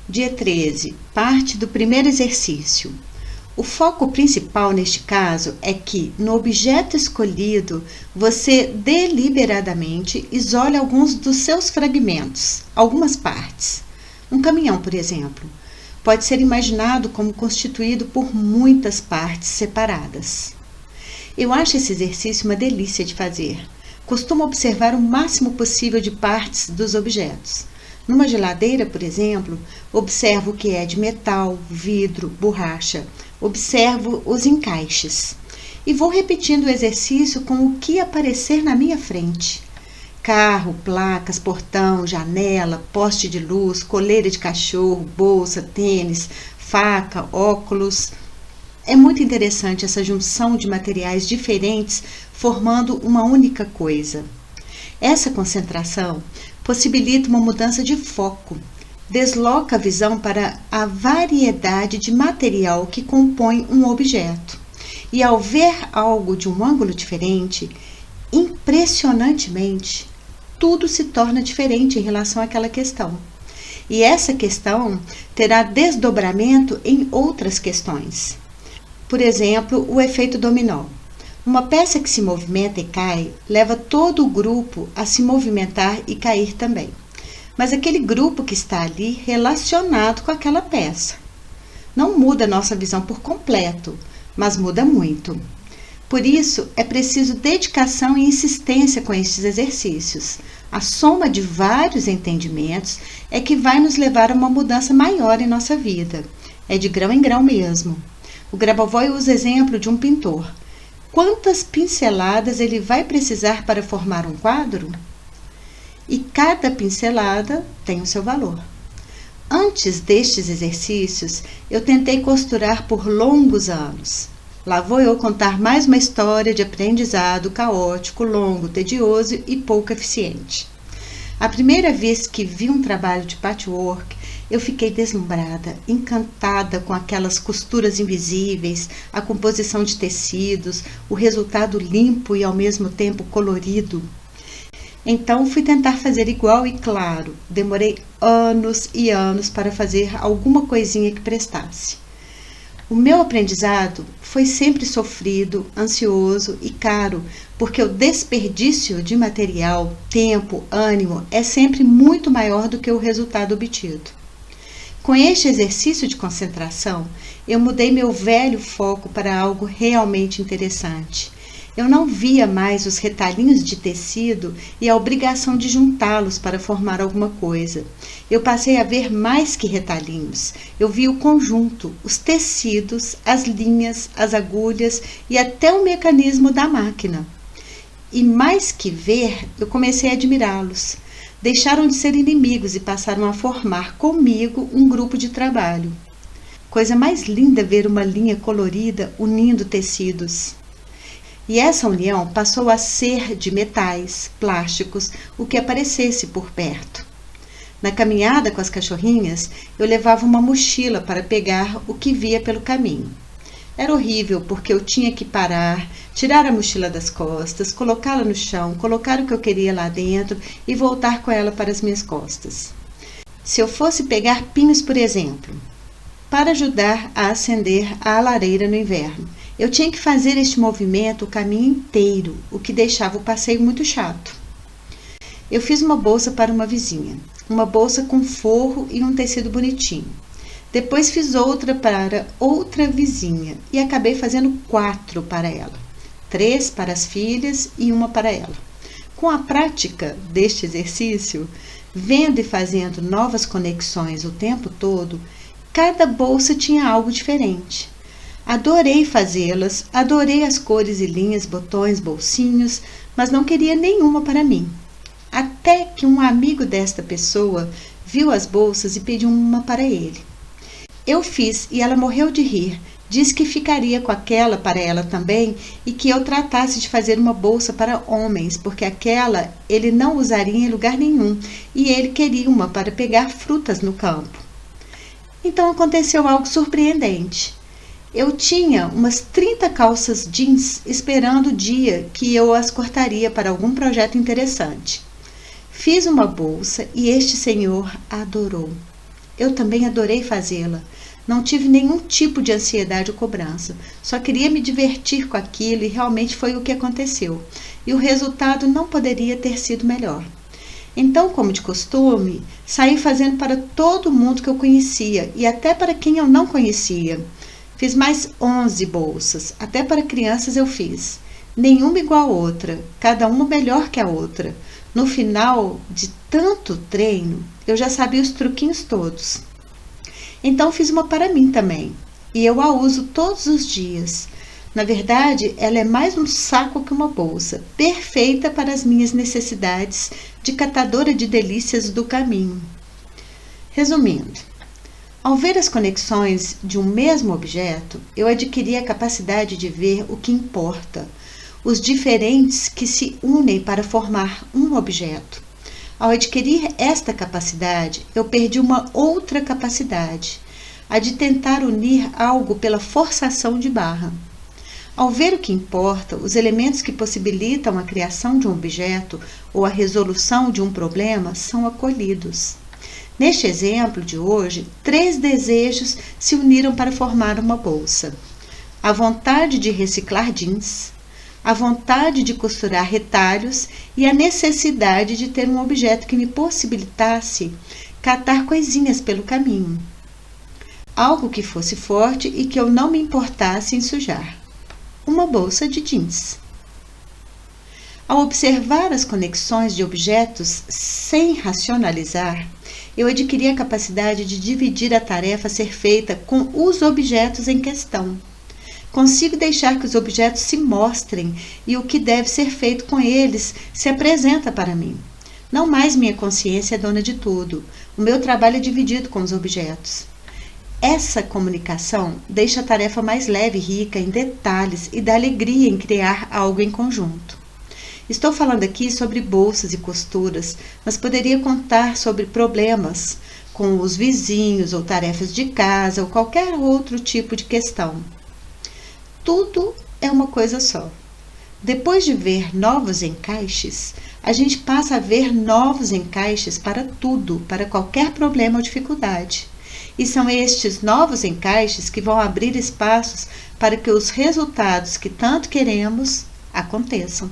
Dia 13. Parte do primeiro exercício. O foco principal neste caso é que, no objeto escolhido, você deliberadamente isole alguns dos seus fragmentos, algumas partes. Um caminhão, por exemplo, pode ser imaginado como constituído por muitas partes separadas. Eu acho esse exercício uma delícia de fazer. Costumo observar o máximo possível de partes dos objetos. Numa geladeira, por exemplo, observo o que é de metal, vidro, borracha. Observo os encaixes. E vou repetindo o exercício com o que aparecer na minha frente. Carro, placas, portão, janela, poste de luz, coleira de cachorro, bolsa, tênis, faca, óculos. É muito interessante essa junção de materiais diferentes formando uma única coisa. Essa concentração possibilita uma mudança de foco, desloca a visão para a variedade de material que compõe um objeto. E ao ver algo de um ângulo diferente, impressionantemente, tudo se torna diferente em relação àquela questão. E essa questão terá desdobramento em outras questões. Por exemplo, o efeito dominó. Uma peça que se movimenta e cai leva todo o grupo a se movimentar e cair também. Mas aquele grupo que está ali relacionado com aquela peça. Não muda nossa visão por completo, mas muda muito. Por isso, é preciso dedicação e insistência com estes exercícios. A soma de vários entendimentos é que vai nos levar a uma mudança maior em nossa vida. É de grão em grão mesmo. O Grabovoi usa exemplo de um pintor. Quantas pinceladas ele vai precisar para formar um quadro? E cada pincelada tem o seu valor. Antes destes exercícios, eu tentei costurar por longos anos. Lá vou eu contar mais uma história de aprendizado caótico, longo, tedioso e pouco eficiente. A primeira vez que vi um trabalho de patchwork, eu fiquei deslumbrada, encantada com aquelas costuras invisíveis, a composição de tecidos, o resultado limpo e ao mesmo tempo colorido. Então fui tentar fazer igual e claro, demorei anos e anos para fazer alguma coisinha que prestasse. O meu aprendizado foi sempre sofrido, ansioso e caro, porque o desperdício de material, tempo, ânimo é sempre muito maior do que o resultado obtido. Com este exercício de concentração, eu mudei meu velho foco para algo realmente interessante. Eu não via mais os retalhinhos de tecido e a obrigação de juntá-los para formar alguma coisa. Eu passei a ver mais que retalhinhos. Eu vi o conjunto, os tecidos, as linhas, as agulhas e até o mecanismo da máquina. E mais que ver, eu comecei a admirá-los. Deixaram de ser inimigos e passaram a formar comigo um grupo de trabalho. Coisa mais linda ver uma linha colorida unindo tecidos. E essa união passou a ser de metais, plásticos, o que aparecesse por perto. Na caminhada com as cachorrinhas, eu levava uma mochila para pegar o que via pelo caminho. Era horrível porque eu tinha que parar, tirar a mochila das costas, colocá-la no chão, colocar o que eu queria lá dentro e voltar com ela para as minhas costas. Se eu fosse pegar pinhos, por exemplo, para ajudar a acender a lareira no inverno, eu tinha que fazer este movimento o caminho inteiro, o que deixava o passeio muito chato. Eu fiz uma bolsa para uma vizinha, uma bolsa com forro e um tecido bonitinho. Depois fiz outra para outra vizinha e acabei fazendo 4 para ela. 3 para as filhas e uma para ela. Com a prática deste exercício, vendo e fazendo novas conexões o tempo todo, cada bolsa tinha algo diferente. Adorei fazê-las, adorei as cores e linhas, botões, bolsinhos, mas não queria nenhuma para mim. Até que um amigo desta pessoa viu as bolsas e pediu uma para ele. Eu fiz e ela morreu de rir. Disse que ficaria com aquela para ela também e que eu tratasse de fazer uma bolsa para homens, porque aquela ele não usaria em lugar nenhum e ele queria uma para pegar frutas no campo. Então aconteceu algo surpreendente. Eu tinha umas 30 calças jeans esperando o dia que eu as cortaria para algum projeto interessante. Fiz uma bolsa e este senhor adorou. eu também adorei fazê-la. Não tive nenhum tipo de ansiedade ou cobrança. Só queria me divertir com aquilo e realmente foi o que aconteceu. E o resultado não poderia ter sido melhor. Então, como de costume, saí fazendo para todo mundo que eu conhecia e até para quem eu não conhecia. Fiz mais 11 bolsas, até para crianças eu fiz. Nenhuma igual a outra, cada uma melhor que a outra. No final de tanto treino, eu já sabia os truquinhos todos. Então fiz uma para mim também, e eu a uso todos os dias. Na verdade, ela é mais um saco que uma bolsa, perfeita para as minhas necessidades de catadora de delícias do caminho. Resumindo, ao ver as conexões de um mesmo objeto, eu adquiri a capacidade de ver o que importa, os diferentes que se unem para formar um objeto. Ao adquirir esta capacidade, eu perdi uma outra capacidade, a de tentar unir algo pela forçação de barra. Ao ver o que importa, os elementos que possibilitam a criação de um objeto ou a resolução de um problema são acolhidos. Neste exemplo de hoje, 3 desejos se uniram para formar uma bolsa: a vontade de reciclar jeans, a vontade de costurar retalhos e a necessidade de ter um objeto que me possibilitasse catar coisinhas pelo caminho. Algo que fosse forte e que eu não me importasse em sujar. Uma bolsa de jeans. Ao observar as conexões de objetos sem racionalizar, eu adquiri a capacidade de dividir a tarefa a ser feita com os objetos em questão. Consigo deixar que os objetos se mostrem e o que deve ser feito com eles se apresenta para mim. Não mais minha consciência é dona de tudo. O meu trabalho é dividido com os objetos. Essa comunicação deixa a tarefa mais leve e rica em detalhes e dá alegria em criar algo em conjunto. Estou falando aqui sobre bolsas e costuras, mas poderia contar sobre problemas com os vizinhos ou tarefas de casa ou qualquer outro tipo de questão. Tudo é uma coisa só. Depois de ver novos encaixes, a gente passa a ver novos encaixes para tudo, para qualquer problema ou dificuldade. E são estes novos encaixes que vão abrir espaços para que os resultados que tanto queremos aconteçam.